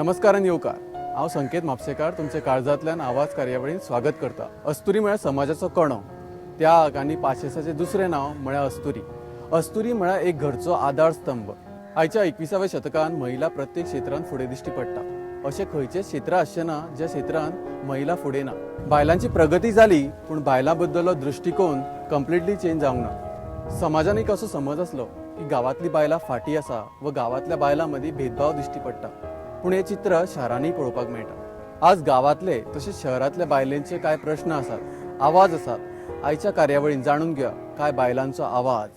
नमस्कार आणि येवकार. हांव संकेत म्हापसेकार तुमचे काळजांतल्यान आवाज कार्यावळीन स्वागत करता. अस्तुरी म्हळ्यार समाजाचो कणो. त्याग आनी पाशेसाचें दुसरें नांव म्हळ्यार अस्तुरी. अस्तुरी म्हळ्यार एक घरचो आधारस्तंभ. आयच्या 21व्या शतकान महिला प्रत्येक क्षेत्रांत फुडें दिश्टी पडटा. अशें खंयचेंच क्षेत्र आसचें ना ज्या क्षेत्रांत महिला फुडें ना. बायलांची प्रगती जाली पूण बायलां बद्दलो दृश्टिकोन कंप्लिटली चेंज जावंक ना. समाजान एक असो समज आसलो की गांवांतली बायलां फाटीं आसा व गांवांतल्या बायलां मदीं भेदभाव दिश्टी पडटा. पूण हे चित्र शारांनी पळोवपाक मेळटा. आज गांवांतले तशेंच शहरांतल्या बायलांचे कांय प्रश्न आसात, आवाज आसात. आयच्या कार्यावळीन जाणून घेवया काय बायलांचो आवाज.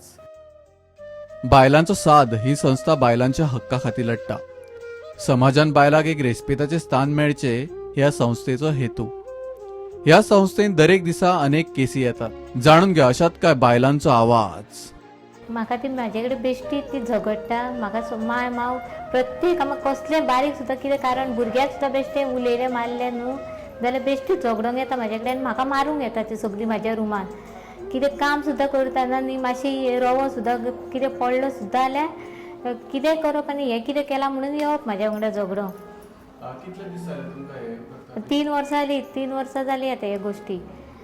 बायलांचो साद ही संस्था बायलांच्या हक्का खातीर लढटा. समाजान बायलांक एक रेस्पेदाचें स्थान मेळचे ह्या संस्थेचो हेतू. ह्या संस्थेन दरेक दिसा अनेक केसी येतात. जाणून घेवया अशात काय बायलांचो आवाज. म्हाका ती म्हाजे कडेन बेश्टी ती झगडटा. म्हाका माय माव प्रत्येक म्हाका कसलें बारीक सुद्दां कितें कारण भुरग्याक सुद्दां बेश्टें उलयलें मारलें न्हू जाल्यार बेश्टी झगडोंक येता म्हाजे कडेन आनी म्हाका मारूंक येता ती सगळीं म्हाज्या रुमान. कितें काम सुद्दां करतना न्ही मातशी रवो सुद्दां कितें पडलो सुद्दां जाल्यार कितें करप आनी हें कितें केलां म्हणून येवप म्हाज्या वांगडा झगडोंक. 3 वर्सां जालीं आतां ह्या गोश्टी.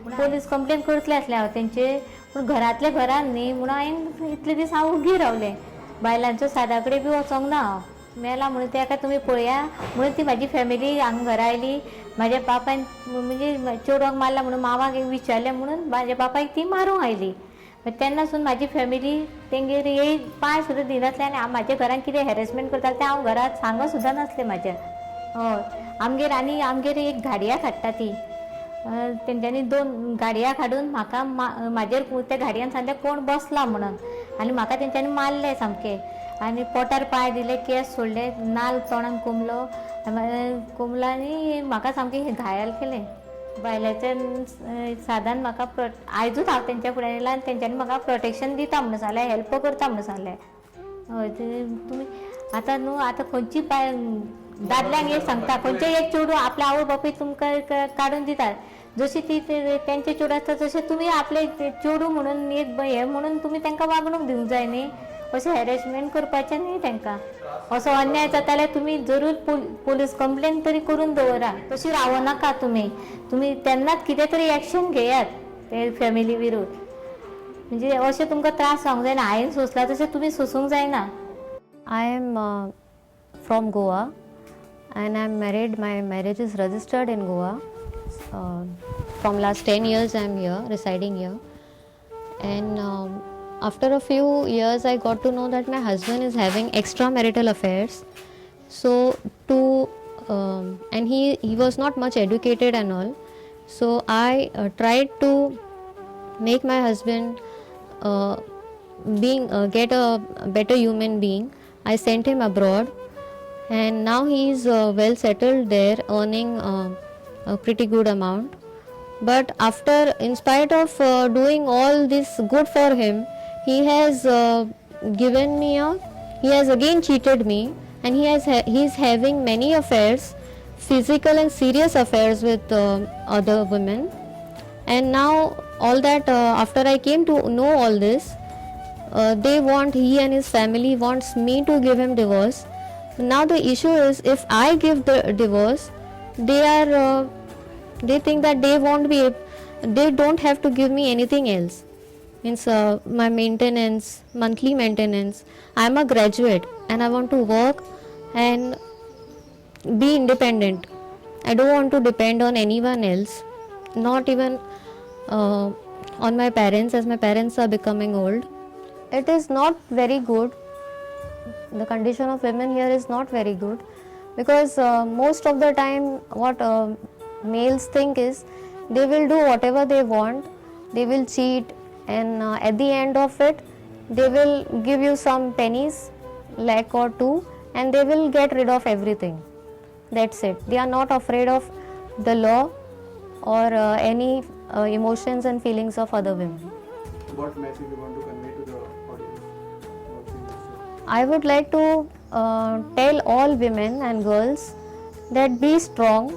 पोलीस कंप्लेन करतले आसले हांव तेंचे. पूण घरांतल्या घरान न्ही म्हणून हांवें इतले दीस हांव उगी रावलें. बायलांचो सादा कडेन बी वचोंक ना हांव. मेला म्हणून तेका तुमी पळया म्हणून ती म्हाजी फॅमिली हांगा घरा आयली. म्हाज्या बापायन म्हणजे चेडवाक मारला म्हणून मावाक विचारलें म्हणून म्हाज्या बापायक ती मारूंक आयली. तेन्नासून म्हाजी फॅमिली तेंगेर येय पांय सुद्दां दिनासलें आनी म्हाज्या घरान कितें हॅरेसमेंट करताले तें हांव घरांत सांगो सुद्दां नासलें म्हाज्या. हय आमगेर एक गाडयाक हाडटा ती. तेंच्यांनी 2 गाडयाक हाडून म्हाका म्हाजेर त्या गाडयान सांगलें कोण बसला म्हणून आनी म्हाका तेंच्यांनी मारलें सामकें आनी पोटार पांय दिले, केस सोडले, नाल तोंडाक कोमलो आनी म्हाका सामकें घायल केलें. बायलांच्या सादान म्हाका आयजूच हांव तेंच्या फुड्यान येयलां आनी तेंच्यांनी म्हाका प्रोटेक्शन दिता म्हणून सांगलें, हेल्प करता म्हणून सांगलें. हय तुमी आतां न्हू आतां खंयची बाय दादल्यांक एक सांगता खंयचेय एक चेडूं आपल्या आवय बापूय तुमकां काडून दितात. जशी ती तेंचे चेडूं आसता तशें तुमी आपले चेडूं म्हणून एक हें म्हणून तुमी तांकां वागणूक दिवंक जाय न्ही. अशें हॅरेसमेंट करपाचें न्ही तांकां. असो अन्याय जाता जाल्यार तुमी जरूर पोलीस कंप्लेन तरी करून दवरा. तशी रावो नाका तुमी तेन्नाच कितें तरी एक्शन घेयात ते फॅमिली विरुद्ध. म्हणजे अशें तुमकां त्रास जावंक जायना. हांवें सोंसला तशें तुमी सोंसूंक जायना. I am from Goa and I am married. My marriage is registered in Goa. From last 10 years I am here, residing here. And after a few years I got to know that my husband is having extramarital affairs. So and he was not much educated and all. So I tried to make my husband get a better human being. I sent him abroad and now he is well settled there, earning a pretty good amount. But in spite of doing all this good for him, he has he has again cheated me, and he is having many affairs, physical and serious affairs with other women. And now all that after I came to know all this, he and his family wants me to give him divorce. Now the issue is, if I give the divorce, they think that they don't have to give me anything else. Means my maintenance, monthly maintenance. I am a graduate and I want to work and be independent. I don't want to depend on anyone else, not even on my parents, as my parents are becoming old. It is not very good. The condition of women here is not very good, because most of the time what males think is they will do whatever they want, they will cheat, and at the end of it they will give you some pennies, lakh or two, and they will get rid of everything. That's it. They are not afraid of the law or any emotions and feelings of other women. What message you want to convey to the audience? I would like to tell all women and girls that be strong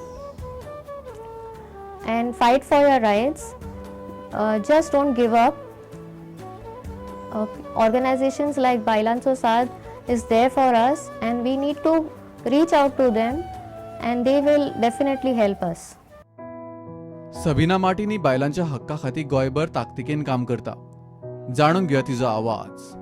and fight for your rights. Just don't give up. Organizations like Bailanso Saad is there for us, and we need to reach out to them and they will definitely help us. Sabina Martini बायलांच्या hakka खातीर गोंयभर ताकतिकेन काम करता. जाणून घेया तिचो आवाज.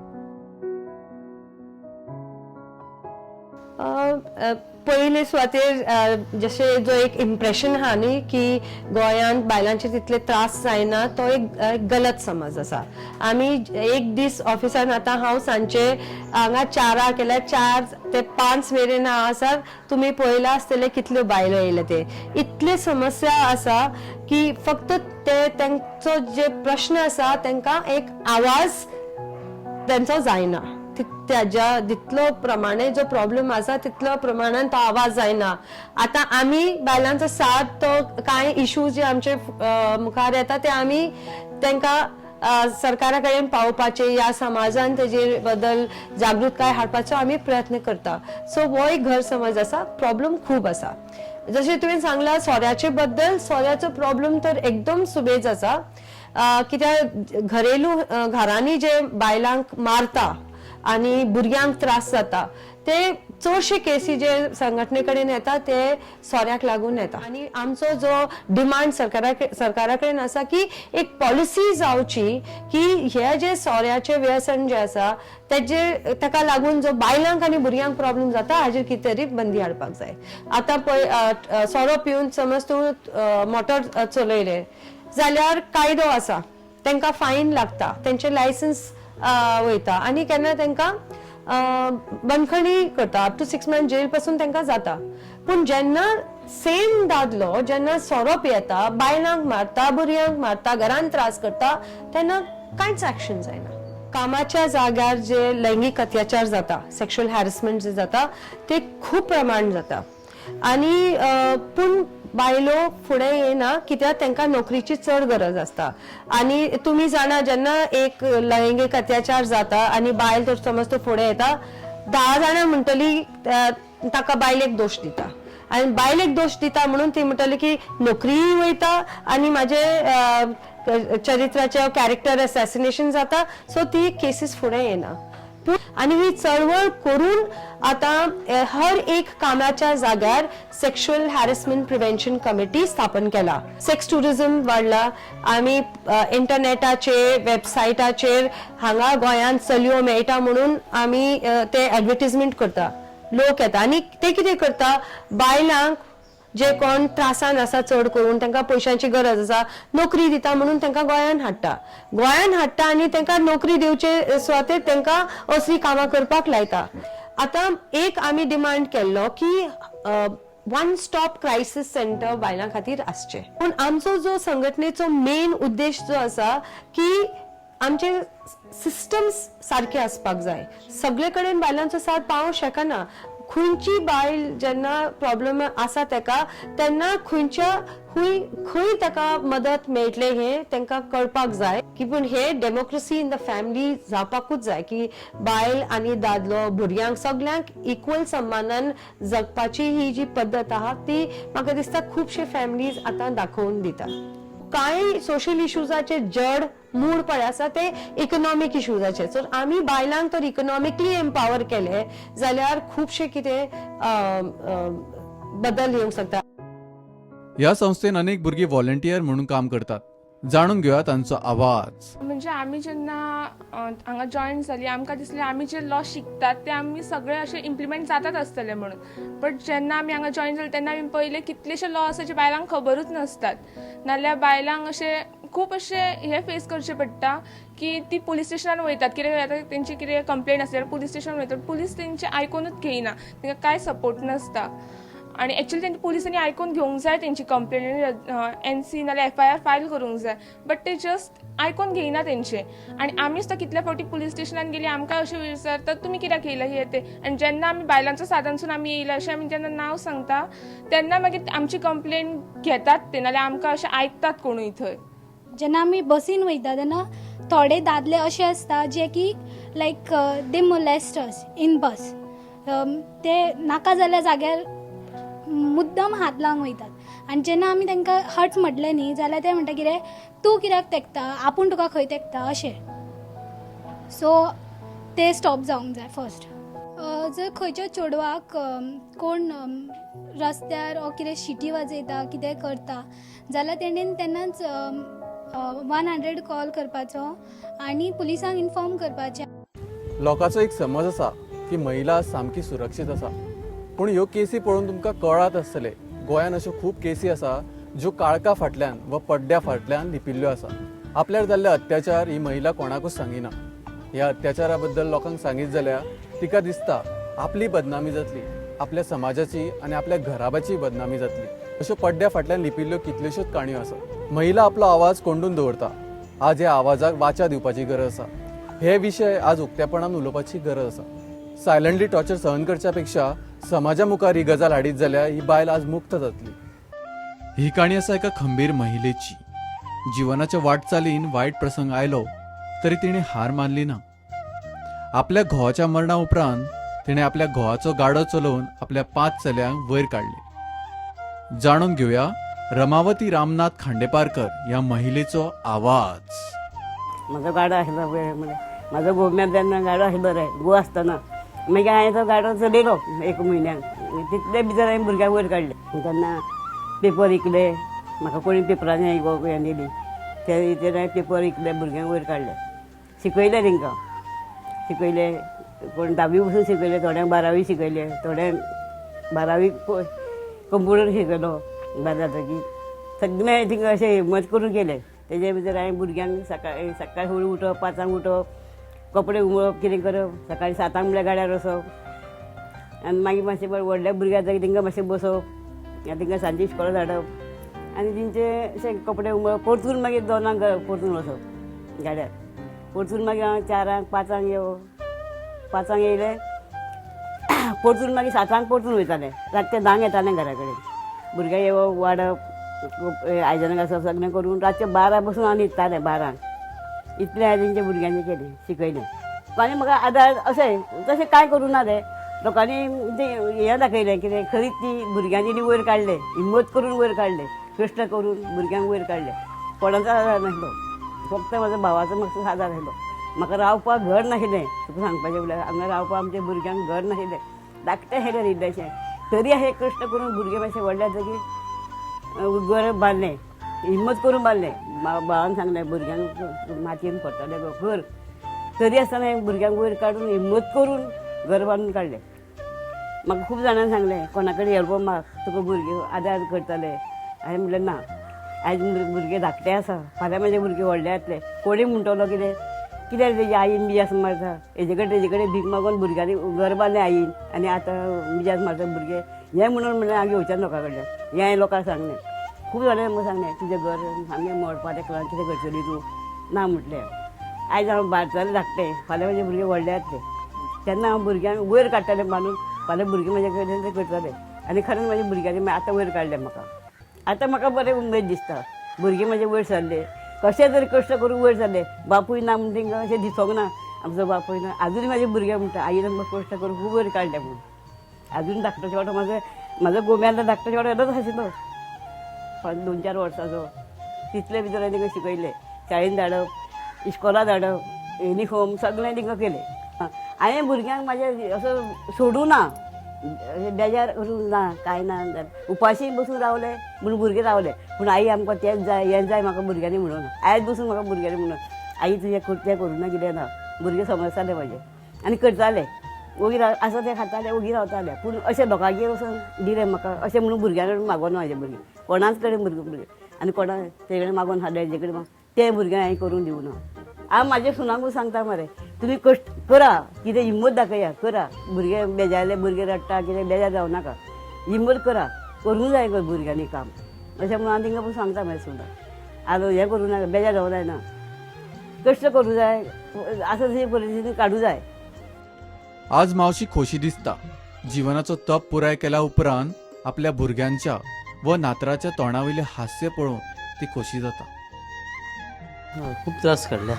पयले सुवातेर जशें जो एक इम्प्रेशन आहा न्ही की गोंयांत बायलांचे तितले त्रास जायना तो एक गलत समज आसा. आमी एक दीस ऑफिसान आतां हांव सांजचे हांगा 4 केल्यार 4 ते 5 मेरेन हांव आसा. तुमी पळयला आसतले कितल्यो बायलो येयले ते. इतले समस्या आसा की फक्त ते तेंचो जे प्रश्न आसा तांकां एक आवाज तेंचो जायना. त्याच्या जितलो प्रमाणे जो प्रॉब्लेम आसा तितलो प्रमाणान तो आवाज जायना. आता आमी बायलांचो साथ तो कांय इश्यूज जे आमचे मुखार येता ते आमी तांकां सरकारा कडेन पावोवपाचे या समाजान तेजे बद्दल जागृताय हाडपाचो आमी प्रयत्न करता. सो हो एक गैरसमज आसा. प्रॉब्लेम खूब आसा. जशें तुवें सांगला सोऱ्याचे बद्दल, सोऱ्याचो प्रॉब्लेम तर एकदम सुबेज आसा. कित्याक घरेलू घरांनी जे बायलांक मारता आणि भुरग्यांक त्रास जाता ते चडशे केसी जे संघटने कडेन येता ते सोऱ्याक लागून येता. आणि आमचो जो डिमांड सरकारा कडेन आसा की एक पॉलिसी जावची की हे जे सोऱ्याचे व्यसन जे आसा ताका लागून जो बायलांक आनी भुरग्यांक प्रॉब्लेम जाता हाजेर कितें तरी बंदी हाडपाक जाय. आतां पळय सोरो पिवन समज तूं मोटर चलयलें जाल्यार कायदो आसा. तांकां फायन लागता, तेंचे लायसन्स वयता आनी केन्ना तांकां बंदखणी करता. अप टू 6 months जेल पासून तांकां जाता. पूण जेन्ना सेम दादलो जेन्ना सोरो पियेता, बायलांक मारता, भुरग्यांक मारता, घरान त्रास करता तेन्ना कांयच एक्शन जायना. कामाच्या जाग्यार जे लैंगिक अत्याचार जाता, सेक्शुअल हॅरेसमेंट जे जाता ते खूप प्रमाण जाता. आणि पूण बायलो फुडें येना कित्याक तांकां नोकरीची चड गरज आसता. आनी तुमी जाणा जेन्ना एक लैंगिक अत्याचार जाता आनी बायल तर समज तो फुडें येता 10 जाणां म्हणटली ताका बायलेक दोश दिता आनी बायलेक दोश दिता म्हणून ती म्हणटली की नोकरीय वयता आनी म्हाजे चरित्राचे कॅरेक्टर असॅसिनेशन जाता. सो ती केसीस फुडें येना. आणि ही चळवळ करून आता हर एक कामाच्या जाग्यार सेक्शुअल हॅरेसमेंट प्रिव्हेंशन कमिटी स्थापन केला. सेक्स टुरिझम वाढला. आम्ही इंटरनेटाचेर वेबसायटाचेर हांगा गोंयांत चलयो मेळटा म्हणून आम्ही ते ऍडव्हर्टिजमेंट करता. लोक येता आनी ते कितें करता बायलांक जे कोण त्रासान आसा चड करून तांकां पयशांची गरज आसा नोकरी दिता म्हणून तांकां गोंयांत हाडटा आनी तांकां नोकरी दिवचे सुवातेर तांकां असली कामां करपाक लायता. आतां एक आमी डिमांड केल्लो की वन स्टॉप क्रायसिस सेंटर बायलां खातीर आसचे. पूण आमचो जो संघटनेचो मेन उद्देश जो आसा की आमचे सिस्टम्स सारखे आसपाक जाय. सगळे कडेन बायलांचो साथ पावोवंक शकना. खंयची बायल जेन्ना प्रॉब्लेम आसा ताका तेन्ना खंय ताका मदत मेळटले हे तांकां कळपाक जाय. की पूण हे डेमोक्रेसी इन द फॅमिली जावपाकूच जाय की बायल आनी दादलो भुरग्यांक सगळ्यांक इक्वल सन्मानान जगपाची ही जी पद्दत आहा ती म्हाका दिसता खुबशे फॅमिलीज आतां दाखोवन दिता. कांय सोशल इश्यूजाचे जड मूळ पळय आसा ते इकॉनॉमिक इश्यूजाचे. सो आमी बायलांक तर इकॉनॉमिकली एम्पावर केले जाल्यार खुबशे कितें बदल येवंक शकता. ह्या संस्थेन अनेक भुरगीं व्हॉलंटियर म्हणून काम करतात. जाणून घेऊया तांचो आवाज. म्हणजे आमी जेन्ना हांगा जॉईन जाली आमकां दिसलें आमी जे लॉ शिकतात ते आमी सगळे अशे इम्प्लिमेंट जातात आसतले म्हणून. बट जेन्ना आमी हांगा जॉईन जाले तेन्ना आमी पयले कितलेशे लॉ आसा जे बायलांक खबरूच नासतात. नाल्यार बायलांक अशे खूब अशे हे फेस करचे पडटा की ती पुलीस स्टेशनार वयतात. कितें आतां तेंची कितें कंप्लेंट आसल्यार पुलीस स्टेशनार वयतात. पुलीस तेंचे आयकूनच घेयना. तांकां कांय सपोर्ट नासता. आणि एक्चुअली तेंची पुलिसांनी आयकून घेवंक जाय तेंची कंप्लेन NC नाल्यार FIR फायल करूंक जाय. बट ते जस्ट आयकून घेयना तेंचे. आनी आमीच तर कितल्या फावटी पुलीस स्टेशनान गेली आमकां अशें विचारतात तुमी कित्याक येयला हे ते. आनी जेन्ना आमी बायलांचो साधनसून आमी येयला अशें आमी जेन्ना नांव सांगता तेन्ना मागीर आमची कंप्लेन घेतात ते नाल्यार आमकां अशें आयकतात कोणूय थंय. जेन्ना आमी बसीन वयता तेन्ना थोडे दादले अशे आसता जे की लायक दे मोलेस्ट अस इन बस. ते नाका जाल्या जाग्यार मुद्दम हात लावंक वयतात आनी जेन्ना आमी तांकां हट म्हटलें न्ही जाल्यार ते म्हणटा कितें तूं कित्याक तेंकता आपूण तुका खंय तेंकता अशें. सो ते स्टॉप जावंक जाय फर्स्ट. जर खंयच्या चेडवाक कोण रस्त्यार ओ कितें शिटी वाजयता कितें करता जाल्यार तेणेन तेन्नाच 100 कॉल करपाचो आनी पुलिसांक इन्फॉर्म करपाचें. लोकांचो एक समज आसा की महिला सामकी सुरक्षीत आसा, पूण ह्यो केसी पळोवन तुमकां कळत आसतले गोंयान अश्यो खूब केसी आसा ज्यो काळखा फाटल्यान वा पड्ड्या फाटल्यान लिपिल्ल्यो आसा. आपल्यार जाल्ले अत्याचार ही महिला कोणाकूच सांगिना. ह्या अत्याचारा बद्दल लोकांक सांगीत जाल्यार तिका दिसता आपली बदनामी जातली, आपल्या समाजाची आनी आपल्या घराबाची बदनामी जातली. अश्यो पड्ड्या फाटल्यान लिपिल्ल्यो कितल्योश्योच काणयो आसा. महिला आपलो आवाज कोंडून दवरता. आज ह्या आवाजाक वाचा दिवपाची गरज आसा. हे विशय आज उक्तेपणान उलोवपाची गरज आसा. सायलंटली टॉर्चर सहन करच्या पेक्षा समाजा मुखार ही गजाल हाडीत जाल्यार ही बायल आज मुक्त जातली. ही काणी आसा एका खंबीर महिलेची. जिवनाच्या वाटचालीन वायट प्रसंग आयलो तरी तिणे हार मानली ना. आपल्या घोवाच्या मरणा उपरांत तिणे आपल्या घोवाचो गाडो चलोवन आपल्या 5 चल्यांक वयर काडले. जाणून घेवया रमावती रामनाथ खांडेपारकर ह्या महिलेचो आवाज. म्हाजो गाडो आसलो पळय म्हणजे म्हाजो गोव्यान तेन्ना गाडो आसलो रे गो आसतना मागीर हांवें तो गाडो चलयलो 1 म्हयन्यान. तितले भितर हांवें भुरग्यांक वयर काडले. तेन्ना पेपर विकले, म्हाका कोणी पेपरांनी हें दिली त्या हेचेर हांवें पेपर विकले, भुरग्यांक वयर काडले. शिकयले तेंकां शिकयले, कोण 10वी पसून शिकयले, थोड्यांक 12वी शिकयले, थोड्यांक 12वी कंप्युटर शिकयलो. बरें जातकीर सगळें थिंगा अशें हिम्मत करून केलें. तेजे भितर हांवें भुरग्यांक सकाळी फुडें उठप, 5 उठप, कपडे उमळप, कितें करप, सकाळी 7 म्हणल्यार गाड्यार वचप आनी मागीर मातशें बरें व्हडल्या भुरग्यां जातकीर तेंकां मातशें बसप आनी तेंकां सांजे इस्कॉला धाडप आनी तेंचे अशें कपडे उमळप. परतून मागीर 2 परतून वचप गाड्यार. परतून मागीर हांव 4 5 येवप. 5 येयले परतून मागीर 7 परतून वयतालें. रातचे 10 येतालें घरा कडेन. भुरग्यां येवप, वाडप, आयदनां घासप सगळें करून रातचे 12 बसून हांव न्हिदतालें 12. इतलें हांवें तेंच्या भुरग्यांचें केलें, शिकयलें. लोकांनी म्हाका आदार अशें तशें कांय करूं ना रे. लोकांनी तें हें दाखयलें कितें खरीच ती भुरग्यांनी वयर काडले, हिम्मत करून वयर काडले, कश्ट करून भुरग्यांक वयर काडले. कोणाचो आदार नासलो, फक्त म्हाजो भावाचो म्हाका आदार आसलो. म्हाका रावपाक घर नाशिल्लें. तुका सांगपाचें म्हळ्यार हांगा रावपाक आमच्या भुरग्यांक घर नाशिल्लें. धाकटें हें इल्लेशें तरी हांवें कश्ट करून भुरगे मातशें व्हडले जातकीर घर बांदलें, हिम्मत करून बांदलें. भावान सांगलें भुरग्यांक मातयेन पडटलें गो घर. तरी आसतना हांवें भुरग्यांक वयर काडून हिम्मत करून घर बांदून काडलें. म्हाका खूब जाणांनी सांगलें कोणा कडेन हेल्प माग, तुका भुरगे आदार करतले. हांवें म्हणलें ना, आयज भुरगे धाकटे आसा, फाल्यां म्हाजे भुरगे व्हडले जातले. कोणी म्हणटलो कितें कित्याक तेजी आईन मिजास मारता. तेजे कडेन भीक मागून भुरग्यांनी घर बांदलें आईन आनी आतां मिजास मारता भुरगे. हें म्हणून म्हणलें हांव घेवचें लोकां कडल्यान. हें हांवें लोकांक सांगलें. खूब जाणांनी म्हाका सांगलें तुजें घर हांवें मोडपा तेका कितें करतली तूं. ना म्हटलें आयज हांव बारतालें धाकटें, फाल्यां म्हाजे भुरगे व्हडले जातले. तेन्ना हांव भुरग्यांक वयर काडटलें बांदून. फाल्यां भुरगीं म्हाजे कडेन तें करतले. आनी खरेंच म्हाज्या भुरग्यांनी आतां वयर काडलें म्हाका. आतां म्हाका बरें उमेद दिसता. भुरगे म्हाजे वयर सरले, कशें तरी कश्ट करून वयर सरले. बापूय ना म्हण तेंकां अशें दिसोंक ना आमचो बापूय ना. आजून म्हाजे भुरगे म्हणटा आईन म्हाका कश्ट करून खूब वयर काडलें म्हणून. आजून धाकटो चेडो म्हाजो गोव्यान धाकटो चेडो येदोच आशिल्लो 2-4 वर्साचो. तितले भितर हांवें तेंकां शिकयलें. शाळेन धाडप, इस्कॉला धाडप, युनिफॉर्म सगळें तेंकां केलें. हांवें भुरग्यांक म्हाजे असो सोडूं ना, बेजार करूंक ना, कांय ना. उपाशी बसून रावले म्हणून भुरगे रावले. पूण आई आमकां तेंच जाय हें जाय म्हाका भुरग्यांनी म्हणून. आयज बसून म्हाका भुरग्यांनी म्हणून आई तुजें तें करूं ना कितें ना. भुरगे समजताले म्हाजे आनी करताले. वगीर आसा तें खाताले, वगीर रावताले. पूण अशें लोकांगेर वचून दिलें म्हाका अशें म्हणून भुरग्यां कडेन मागोना म्हाजे भुरगे. कोणाच कडेन भुरगे आनी कोणा ते कडेन मागोन हाडले हेजे कडेन तें भुरग्यांक हांवें करून दिवना. हांव म्हाज्या सुनाकूय सांगता मरे तुमी कश्ट करा, कितें हिम्मत दाखया, करा. भुरगे बेजारले, भुरगे रडटा कितें बेजार जावं नाका. हिम्मत करा, करूंक जाय गो भुरग्यांनी काम. अशें म्हणून हांव तेंकां सांगता म्हाज्या सुनाक. आतां हें करूं नाका, बेजार जावं जायना. कश्ट करूं जाय, आसा तशी परिस्थिती काडूं जाय. आज मावशी खोशी दिसता. जिवनाचो तप पुराय केल्या उपरांत आपल्या भुरग्यांच्या व नातराच्या तोंडावयलें हास्य पळोवन ती खोशी जाता. खूप त्रास काडल्या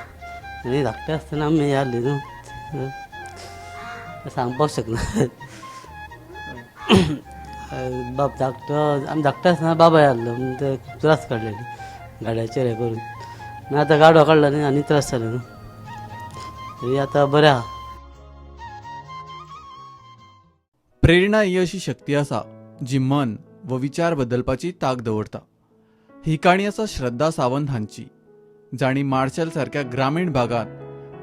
आनी धाकटें आसतना आमी यादली न्हू सांगपाक शकना. बाब धाकटो आमी धाकटे आसतना बाबा यादलो म्हणून ते खूब त्रास काडलेली गाड्याचेर हें करून. आनी आतां गाडो काडला न्ही आनी त्रास जाले न्हू. तरी आतां बरें आहा. प्रेरणा ही अशी शक्ती आसा जी मन व विचार बदलपाची तांक दवरता. ही काणी आसा श्रद्धा सावंत हांची, जाणी मार्शल सारख्या ग्रामीण भागात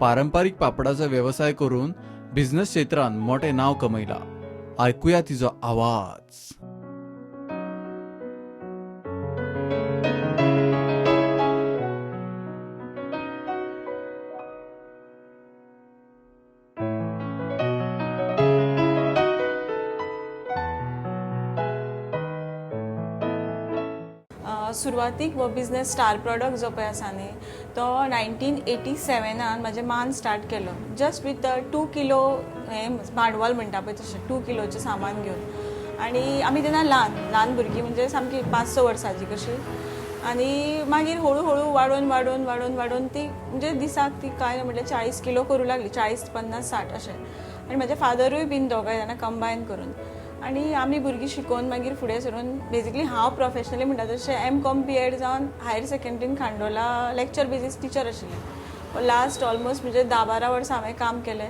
पारंपारीक पापडाचो व्यवसाय करून बिझनेस क्षेत्रांत मोठे नाव कमयला. ऐकुया तिचो आवाज. सुरवातीक हो बिझनेस स्टार प्रॉडक्ट जो पळय आसा न्ही तो 1987 म्हाजे मान स्टार्ट केलो जस्ट विथ 2 किलो हे भांडवल म्हणटा पळय तशें 2 किलोचें सामान घेवन. आनी आमी तेन्ना ल्हान भुरगीं म्हणजे सामकी 5-6 वर्सांची कशी. आनी मागीर हळू हळू वाडोवन ती म्हणजे दिसाक ती काय म्हटल्यार 40 किलो करूं लागली, 40, 50, 60 अशें. आनी म्हाजे फादरूय बीन दोगांय जाणां कंबायन करून. आनी आमी भुरगीं शिकोवन मागीर फुडें सरून बेजिकली हांव प्रोफेशनली म्हणटा तशें M.Com B.Ed जावन हायर सेकंड्रीन खांडोला लेक्चर बेजीस टिचर आशिल्लें. लास्ट ऑलमोस्ट म्हणजे 10-12 वर्सां हांवें काम केलें.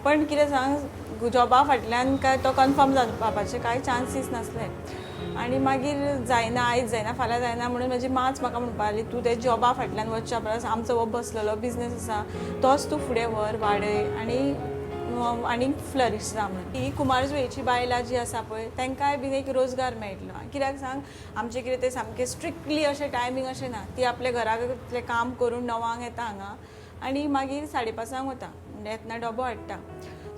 पण कितें सांग जॉबा फाटल्यान काय तो कन्फर्म जावपाचे कांय चान्सीस नासले. आनी मागीर जायना, आयज जायना, फाल्यां जायना म्हणून म्हजी माच म्हाका म्हणपा लागली तूं ते जॉबा फाटल्यान वचच्या परस आमचो हो बसलेलो बिझनेस आसा तोच तूं फुडें व्हर, वाडय आनी फ्लरीश जा म्हणून. ही कुमारजुंवेची बायलां जी आसा पळय तांकांय बीन एक रोजगार मेळटलो. कित्याक सांग आमचें कितें तें सामकें स्ट्रिक्टली अशें टायमींग अशें ना. ती आपल्या घरांतलें काम करून 9 येता हांगा आनी मागीर 5:30 वता म्हणजे येतना डबो हाडटा.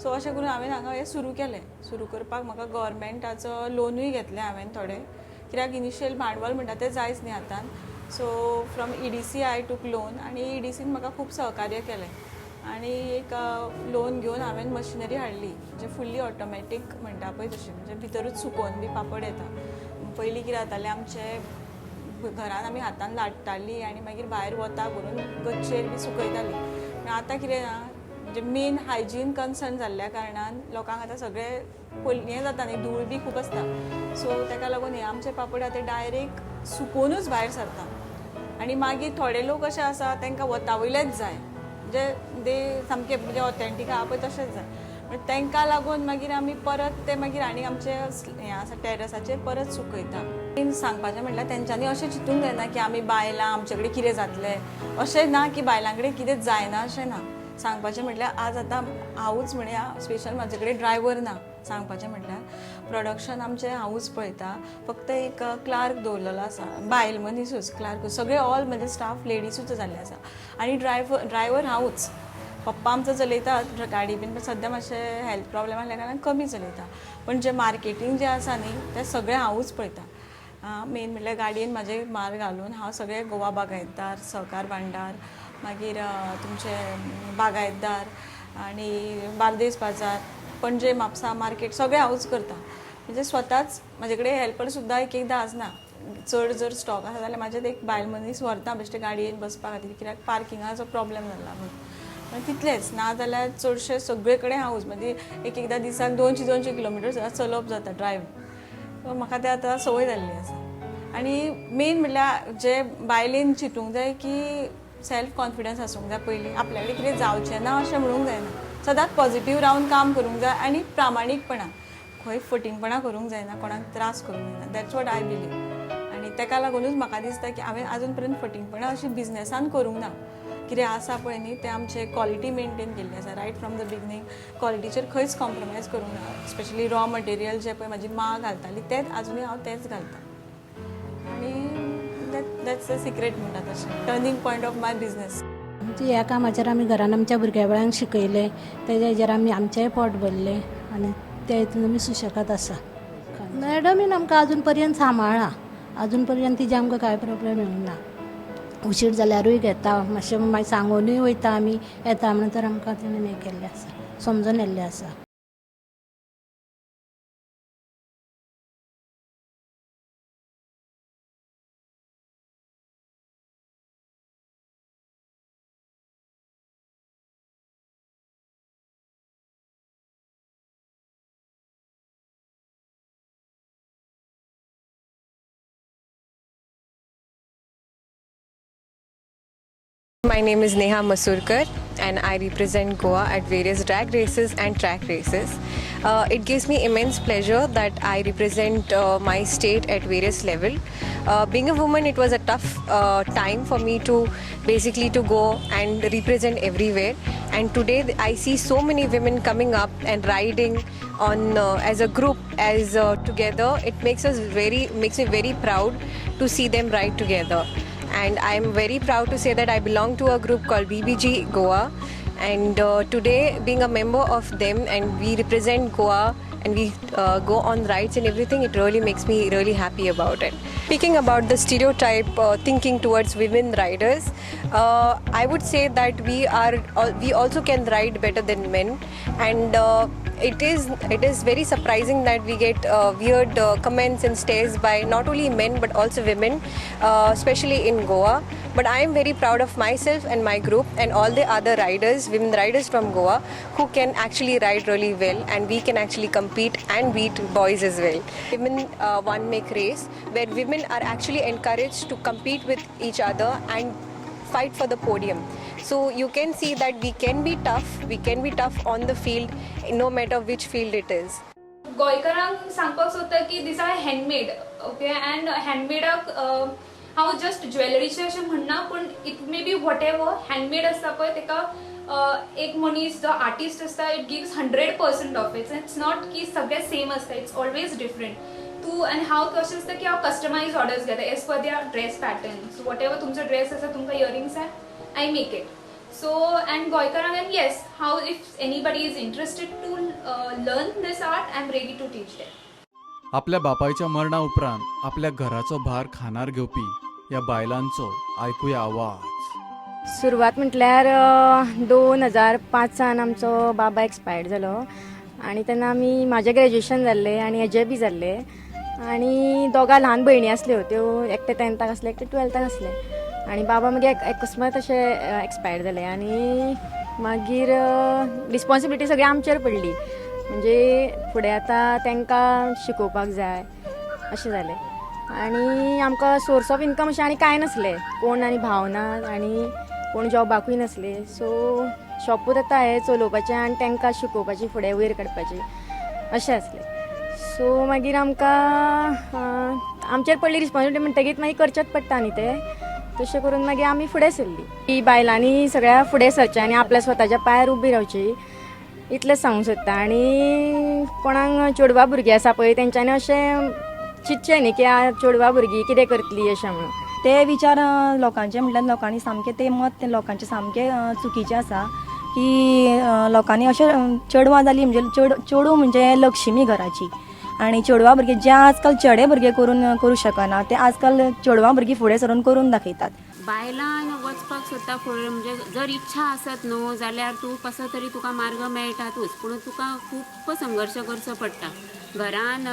सो अशें करून हांवें हांगा हें सुरू केलें. सुरू करपाक म्हाका गव्हर्मेंटाचो लोनूय घेतलें हांवें थोडें, कित्याक इनिशियल भांडवल म्हणटा तें जायच न्ही आतां. सो फ्रॉम EDC आय टूक लोन आनी EDCन म्हाका खूब सहकार्य केलें. आनी एक लोन घेवन हांवें मशिनरी हाडली म्हणजे फुल्ली ऑटोमॅटीक म्हणटा पळय तशें, म्हणजे भितरूच सुकोवन बी पापड येता. पयलीं कितें जातालें आमचे घरान आमी हातान लाट्टालीं आनी मागीर भायर वता करून गच्चेर बी सुकयतालीं. पूण आतां कितें ना म्हणजे मेन हायजीन कन्सर्न जाल्ल्या कारणान लोकांक आतां सगळें हें जाता न्ही, धूळ बी खूब आसता. सो ताका लागून हे आमचे पापड आतां डायरेक्ट सुकोवनूच भायर सरता. आनी मागीर थोडे लोक अशे आसा तांकां वता वयलेच जाय, म्हणजे ते सामके म्हणजे ऑथेंटीक आहा पळय तशेंच जाय. म्हणजे तांकां लागून मागीर आमी परत ते मागीर आनी आमचे हें आसा टॅरसाचेर परत सुकयता. सांगपाचें म्हणल्यार तेंच्यांनी अशें चिंतूंक जायना की आमी बायलां आमचे कडेन कितें जातलें अशें ना, की बायलां कडेन कितें जायना अशें ना. सांगपाचें म्हटल्यार आज आतां हांवूच म्हणया स्पेशल म्हाजे कडेन ड्रायव्हर ना. सांगपाचें म्हटल्यार प्रोडक्शन आमचें हांवूच पळयता. फक्त एक क्लार्क दवरलेलो आसा, बायल मनीसूच क्लार्क, सगळे ऑल म्हणजे स्टाफ लेडीसूच जाल्ले आसा. आनी ड्रायव्हर हांवूच. पप्पा आमचो चलयतात गाडी बीन, सद्या मातशें हेल्थ प्रॉब्लेम आसल्या कारणान कमी चलयता. पण जें मार्केटींग जें आसा न्ही तें सगळें हांवूच पळयता. मेन म्हणल्यार गाडयेन म्हाजे माल घालून हांव सगळे गोवा बागायतदार, सहकार भांडार, मागीर तुमचे बागायतदार आनी बार्देस बाजार, पणजे म्हापसा मार्केट सगळें हांवूच करता. म्हणजे स्वताच म्हाजे कडेन हेल्पर सुद्दां एक एकदां आसना. चड जर स्टॉक आसा जाल्यार म्हाजें एक बायल मनीस व्हरता बेश्टें गाडयेन बसपा खातीर, कित्याक पार्किंगाचो प्रॉब्लेम जाला म्हणून. तितलेंच ना जाल्यार चडशे सगळे कडेन हांवूच. म्हणजे एक एकदां दिसाक 200-200 किलोमिटर सुद्दां चलप जाता ड्रायव्ह. म्हाका तें आतां संवय जाल्ली आसा. आनी मेन म्हणल्यार जे बायलेन चिंतूंक जाय की सेल्फ कॉन्फिडन्स आसूंक जाय. पयलीं आपल्या कडेन कितें जावचें ना अशें म्हणूंक जायना. सदांच पॉझिटीव रावन काम करूंक जाय आनी प्रामाणीकपणान खंय फटिंगपणां करूंक जायना, कोणाक त्रास करूंक जायना. That's what I believe. आनी ताका लागूनच म्हाका दिसता की हांवें आजून पर्यंत फटिंगपणां अशी बिझनेसान करूंक ना. कितें आसा पळय न्ही तें आमचें क्वॉलिटी मेंटेन केल्ली आसा रायट फ्रॉम द बिगनींग. क्वॉलिटीचेर खंयच कॉम्प्रोमायज करूंक ना. स्पेशली रॉ मटेरियल जे पळय म्हाजी मां घालताली तेंच आजुनूय हांव तेंच घालतां. आनी दॅट्स द सिक्रेट म्हणटा तशें, turning point of my business. ह्या कामाचेर आमी घरान आमच्या भुरग्या वेळान शिकयलें, तेज्या हेजेर आमी आमचेंय पोट भरलें आनी ते हितून आमी सुशेगाद आसा. मॅडमीन आमकां आजून पर्यंत सांबाळ्ळा. आजून पर्यंत तिजे आमकां कांय प्रॉब्लेम येवंक ना. उशीर जाल्यारूय घेता, मातशें मागीर सांगूनूय वयता आमी, येता म्हणून तर आमकां तेणेन हें केल्लें आसा, समजून येल्लें आसा. My name is Neha Masurkar and I represent Goa at various drag races and track races. It gives me immense pleasure that I represent my state at various level. Being a woman, it was a tough time for me to basically to go and represent everywhere. And today I see so many women coming up and riding on as a group, as together. It makes me very proud to see them ride together. And I'm very proud to say that I belong to a group called BBG Goa, and today being a member of them and we represent Goa and we go on rides and everything, it really makes me really happy about it. Speaking about the stereotype thinking towards women riders, I would say that we also can ride better than men, and it is very surprising that we get weird comments and stares by not only men but also women, especially in Goa. But I am very proud of myself and my group and all the other riders, women riders from Goa, who can actually ride really well, and we can actually compete and beat boys as well. Women one make race where women are actually encouraged to compete with each other and fight for the podium. So you can see that we can be tough on the field, no matter which field it is. गोंयकारांक सांगपाक सोदता की दिस R handmade, okay, end हँडमेडाक हांव just ज्वेलरीचें अशें म्हणना, पूण it may be what ever handmade आसता पळय तेका एक मनीस जो आर्टिस्ट आसता it gives 100% of its not की सगळें सेम आसता, इट्स ऑलवेज डिफरंट. तूं आनी हांव कशें आसता की हांव कस्टमायज ऑर्डर्स घेता as per their dress pattern. So whatever तुमचो ड्रेस आसा, तुमकां इयरिंग्स जाय, I make it. So, and Goikarangan, and yes, how if anybody is interested to learn this art, I'm ready to teach them. आपल्या बापायच्या मरणा उपरांत आपल्या घराचो भार खानार घेवपी या बायलांचो आयकुया आवाज. सुरवात म्हटल्यार 2005 आमचो बाबा एक्सपायर्ड जालो, आनी तेन्ना म्हाजें ग्रॅज्युएशन जाल्लें आनी हेजें बी जाल्लें, आनी दोगां ल्हान भयणी आसल्यो, त्यो एकटे 10th आसले, एकटे 12th आसले, आनी बाबा मागीर अकस्मात अशें एक्सपायर जालें. आनी मागीर रिस्पॉन्सिबिलिटी सगळी आमचेर पडली, म्हणजे फुडें आतां तांकां शिकोवपाक जाय अशें जालें. आनी आमकां सोर्स ऑफ इनकम अशें आनी कांय नासलें, कोण आनी भाव ना आनी कोण जॉबाकूय नासले. सो शॉपूच आतां हें चलोवपाचें आनी तांकां शिकोवपाचें, फुडें वयर काडपाचें अशें आसलें. सो मागीर आमकां आमचेर पडली रिस्पॉन्सिबिलिटी म्हणटकीर मागीर करचेंच पडटा न्ही तें. तशें करून मागीर आमी फुडें सरली. ही बायलांनी सगळ्या फुडें सरचें आनी आपल्या स्वताच्या पांयार उबी रावची इतलेंच सांगूंक सोदता. आनी कोणाक चेडवां भुरगीं आसा पळय तेंच्यांनी अशें चिंतचें न्ही की चेडवां भुरगीं कितें करतलीं अशें म्हणून. ते विचार लोकांचे म्हटल्यार लोकांनी सामकें तें मत तें लोकांचें सामकें चुकीचें आसा की लोकांनी अशें चेडवां जालीं म्हणजे चेडूं म्हणजे लक्ष्मी घराची, आनी चेडवां भुरगीं जे आजकाल चेडे भुरगे करूं शकना ते आजकाल चेडवां भुरगीं फुडें सरून करून दाखयतात. बायलांक वचपाक सोदता फुडें, म्हणजे जर इच्छा आसत न्हू जाल्यार तूं कसो तरी तुका मार्ग मेळटातूच, पूण तुका खूब संघर्श करचो पडटा. घरान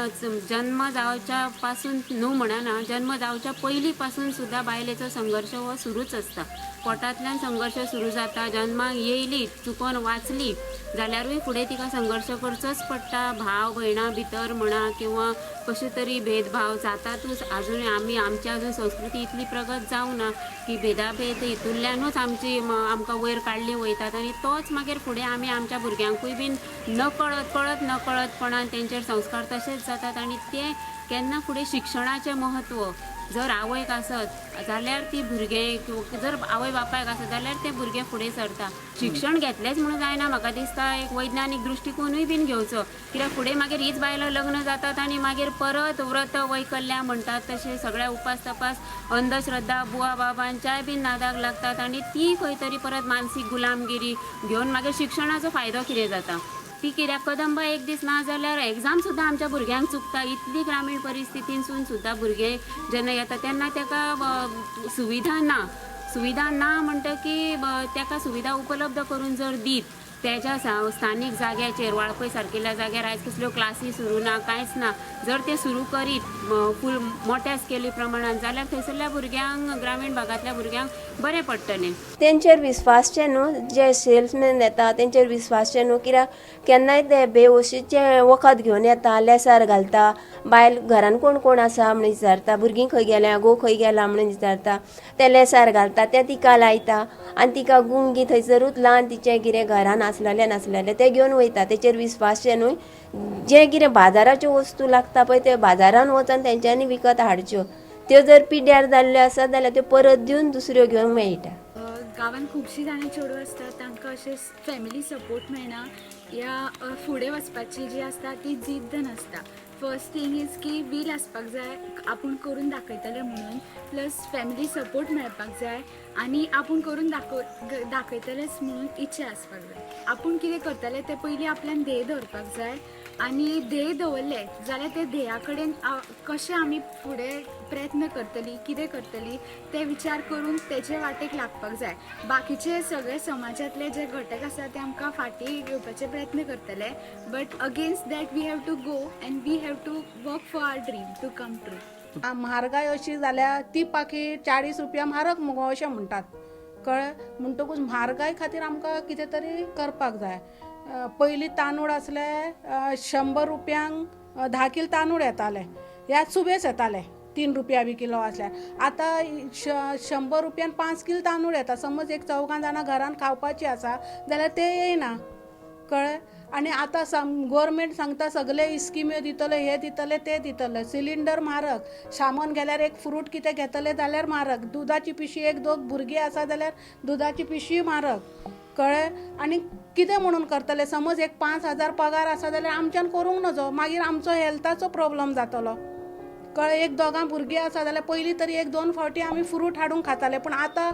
जन्म जावच्या पासून न्हू म्हणना, जन्म जावच्या पयलीं पासून सुद्दां बायलेचो संघर्श हो सुरूच आसता. पोटांतल्यान संघर्श सुरू जाता, जन्माक येयली चुकोन वाचली जाल्यारूय फुडें तिका संघर्श करचोच पडटा. भाव भयणां भितर म्हणा किंवा कशे तरी भेदभाव जातातूच. आजुनूय आमच्या अजून संस्कृती इतली प्रगत जावं ना की भेदाभेद हितूंतल्यानूच आमकां वयर काडली वयतात, आनी तोच मागीर फुडें आमी आमच्या भुरग्यांकूय बीन नकळतपणान तेंचेर संस्कार तशेंच जातात. आनी ते केन्ना फुडें शिक्षणाचें म्हत्व जर आवयक आसत जाल्यार ती भुरगे, जर आवय बापायक आसत जाल्यार ते भुरगे फुडें सरता. शिक्षण घेतलेंच म्हणून जायना, म्हाका दिसता एक वैज्ञानीक दृश्टिकोनूय बीन घेवचो, कित्याक फुडें मागीर हीच बायलां लग्न जातात आनी मागीर परत व्रत वैकल्ल्या म्हणटात तशें सगळ्या उपास तपास अंधश्रद्धा बुवा बाबांच्याय बीन नादाक लागतात, आनी ती खंय तरी परत मानसीक गुलामगिरी घेवन मागीर शिक्षणाचो फायदो कितें जाता. ती कित्याक कदंबा एक दीस ना जाल्यार एग्जाम सुद्दां आमच्या भुरग्यांक चुकता. इतली ग्रामीण परिस्थितीनसून सुद्दां भुरगे जेन्ना येता तेन्ना ताका सुविधा ना म्हणटकी ताका सुविधा उपलब्ध करून जर दीत तेज्या स्थानीक जाग्याचेर वाळपय सारकिल्ल्या जाग्यार आयज कसल्यो क्लासी सुरू ना, कांयच ना, जर ते सुरू करीत फूल मोठ्या स्केली प्रमाणात जाल्यार थंयसरल्या भुरग्यांक, ग्रामीण भागांतल्या भुरग्यांक बरें पडटलें. तेंचेर विस्वासचे न्हू, जे सेल्समॅन येता तेंचेर विस्वासचे न्हू, कित्याक केन्नाय ते बेवशीचे वखद घेवन येता, लेसार घालता, बायल घरान कोण कोण आसा म्हणून विचारता, भुरगीं खंय गेल्या, घोव खंय गेला म्हणून विचारता, ते लेसार घालता, ते तिका लायता आनी तिका गुंगी थंयसरूच ल्हान तिचें कितें घरान आसलेलें ते घेवन वयता. तेचेर विस्वासचे न्हू. जे कितें बाजाराच्यो वस्तू लागता पळय ते बाजारान वचोन तेंच्यांनी विकत हाडच्यो. त्यो जर पिड्ड्यार जाल्ल्यो आसत जाल्यार त्यो परत दिवन दुसऱ्यो घेवंक मेळटा. गांवांत खुबशीं जाणां चेडूं आसता तांकां अशें फॅमिली सपोर्ट मेळना, या फुडें वचपाची जी आसता ती जिद्द नासता. फर्स्ट थिंग इज की वील आसपाक जाय, आपूण करून दाखयतलें म्हणून, प्लस फॅमिली सपोर्ट मेळपाक जाय आनी आपूण करून दाखयतलेंच म्हणून इच्छा आसपाक जाय. आपूण कितें करतलें तें पयलीं आपल्यान ध्येय दवरपाक जाय आनी ध्येय दवरलें जाल्यार ते ध्येया कडेन कशें आमी फुडें प्रयत्न करतलीं, कितें करतलीं ते विचार करून तेचे वाटेक लागपाक जाय. बाकीचे सगळे समाजांतले जे घटक आसा ते आमकां फाटीं घेवपाचे प्रयत्न करतले, but against that we have to go and we have to work for our dream to come true. म्हारगाय अशी जाल्यार ती पाकीट 40 रुपया म्हारग मुगो अशें म्हणटात, कळ्ळें. म्हणटकूच म्हारगाय खातीर आमकां कितें तरी करपाक जाय. पयलीं तांदूळ आसले 100 रुपयांक 10 किलो तांदूळ येताले, ह्या सुबेस येताले 3 रुपया बी किलो आसल्यार. आतां 100 रुपयान 5 किलो तांदूळ येता. समज एक 4 जाणां घरान खावपाची आसा जाल्यार ते येयना, कळ्ळें. आनी आतां गव्हर्मेंट सांगता सगळे इस्किम्यो दितले, हे दितले ते दितले. सिलिंडर म्हारग, शामोन गेल्यार एक फ्रूट कितें घेतले जाल्यार म्हारग, दुधाची पिशी, 1-2 भुरगीं आसा जाल्यार दुधाची पिशी म्हारग, कळ्ळें. आनी कितें म्हणून करतले. समज एक 5,000 पगार आसा जाल्यार आमच्यान करूंक नजो, मागीर आमचो हेल्थाचो प्रॉब्लेम जातलो, कळ्ळें. 1-2 भुरगीं आसा जाल्यार पयलीं तरी 1-2 फावटी आमी फ्रूट हाडूंक खाताले, पूण आतां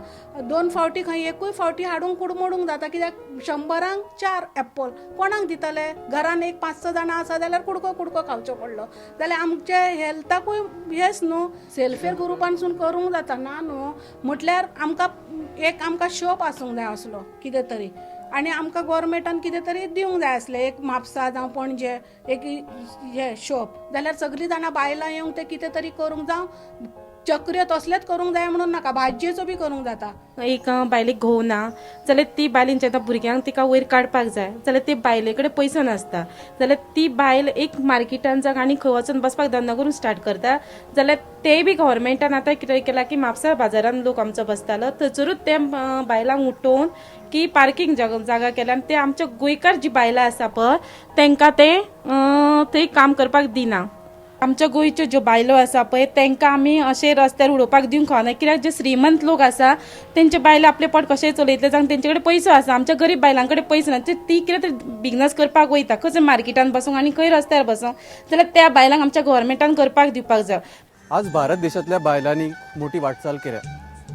2 फावटी खंय एकूय फावटी हाडूंक कुडमोडूंक जाता. कित्याक 100रांक 4 एप्पल कोणाक दितले. घरान एक 5-6 जाणां आसा जाल्यार कुडको खावचो पडलो जाल्यार आमचे हेल्थाकूय हेच न्हू. सेल्फ हेल्प ग्रुपानसून करूंक जाता ना न्हू. म्हटल्यार आमकां शॉप आसूंक जाय असलो कितें तरी, आनी आमकां गव्हर्मेंटान कितें तरी दिवंक जाय आसलें. एक म्हापसा जावं पणजे एक हे शॉप जाल्यार सगळीं जाणां बायलां येवंक ते कितें तरी करूंक जावं. चक्र्यो तसलेच करूंक जाय म्हणून नाका, भाजयेचो बी करूंक जाता. एक बायलेक घोव ना जाल्यार ती बायलेन जेन्ना भुरग्यांक तिका वयर काडपाक जाय जाल्यार ते बायले कडेन पयसो नासता, जाल्यार ती बायल एक मार्केटान जावं आनी खंय वचून बसपाक धंदो करून स्टार्ट करता जाल्यार ते बी गव्हर्मेंटान आतां कितें केलां की म्हापसा बाजारान लोक आमचो बसतालो थंयसरूच ते बायलांक उठोवन की पार्किंग जागा केल्या आनी ते आमच्या गोंयकार जी बायलां आसा पळय तांकां ते थंय काम करपाक दिना. आमच्या गोंयच्यो ज्यो बायलो आसा पळय तांकां आमी अशे रस्त्यार उडोवपाक दिवंक खावना, कित्याक जे श्रीमंत लोक आसा तेंचे बायले आपले पोट कशेंय चलयतले जावं तेंचे कडेन पयसो आसा. आमच्या गरीब बायलां कडेन पयसो ना, ती कितें तरी बिझनस करपाक वयता खंय मार्केटान बसूंक आनी खंय रस्त्यार बसूंक, जाल्यार त्या बायलांक आमच्या गव्हर्मेंटान करपाक दिवपाक जाय. आज भारत देशातल्या बायलांनी मोठी वाटचाल केल्या.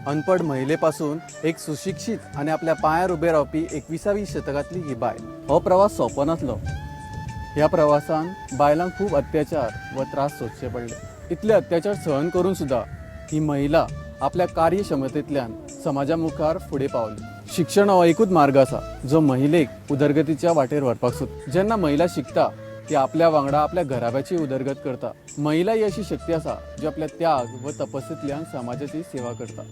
अनपड महिलेपासून एक सुशिक्षित आणि आपल्या पांयार उबे रावपी 21व्या शतकातली ही बायल. हो प्रवास सोंपो नासलो. ह्या प्रवासान बायलांक खूप अत्याचार व त्रास सोंसचे पडले. इतले अत्याचार सहन करून सुद्धा ही महिला आपल्या कार्यक्षमतेतल्यान समाजा मुखार फुडें पावली. शिक्षण हो एकूच मार्ग आसा जो महिलेक उदरगतीच्या वाटेर व्हरपाक सोदता. जेन्ना महिला शिकता ती आपल्या वांगडा आपल्या घराब्याची उदरगत करता. महिला ही अशी शक्ती आसा जी आपल्या त्याग व तपस्येतल्यान समाजाची सेवा करता.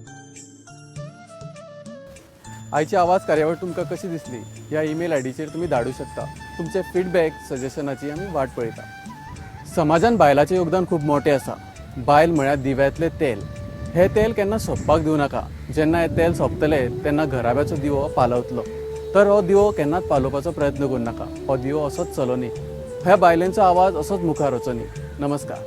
आयची आवाज कार्यावळ तुमकां कशी दिसली ह्या ईमेल आयडीचेर तुम्ही धाडू शकता. तुमचे फीडबॅक सजेशनाची आमी वाट पळयता. समाजान बायलाचें योगदान खूप मोठें आसा. बायल म्हळ्यार दिव्यातले तेल. हे तेल केन्ना सोंपपाक दिवं नाका. जेन्ना हे तेल सोंपतले तेन्ना घराब्याचो दिवो पालवतलो. तर हो दिवो केन्नाच पालोवपाचो प्रयत्न करूं नाका. हो दिवो असोच चलो न्ही. ह्या बायलेंचो आवाज असोच मुखार वचो न्ही. नमस्कार.